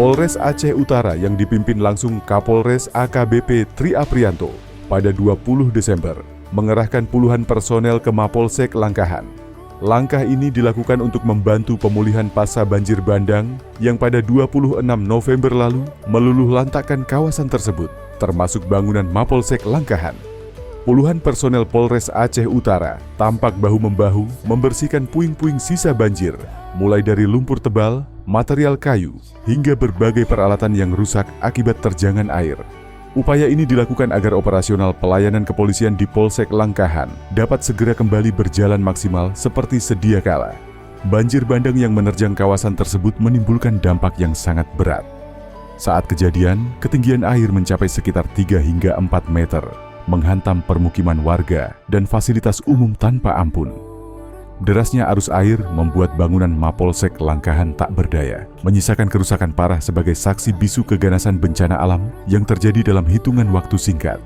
Polres Aceh Utara yang dipimpin langsung Kapolres AKBP Tri Aprianto pada 20 Desember mengerahkan puluhan personel ke Mapolsek Langkahan. Langkah ini dilakukan untuk membantu pemulihan pasca banjir bandang yang pada 26 November lalu meluluhlantakkan kawasan tersebut, termasuk bangunan Mapolsek Langkahan. Puluhan personel Polres Aceh Utara tampak bahu-membahu membersihkan puing-puing sisa banjir, mulai dari lumpur tebal, material kayu, hingga berbagai peralatan yang rusak akibat terjangan air. Upaya ini dilakukan agar operasional pelayanan kepolisian di Polsek Langkahan dapat segera kembali berjalan maksimal seperti sedia kala. Banjir bandang yang menerjang kawasan tersebut menimbulkan dampak yang sangat berat. Saat kejadian, ketinggian air mencapai sekitar 3 hingga 4 meter, menghantam permukiman warga dan fasilitas umum tanpa ampun. Derasnya arus air membuat bangunan Mapolsek Langkahan tak berdaya, menyisakan kerusakan parah sebagai saksi bisu keganasan bencana alam yang terjadi dalam hitungan waktu singkat.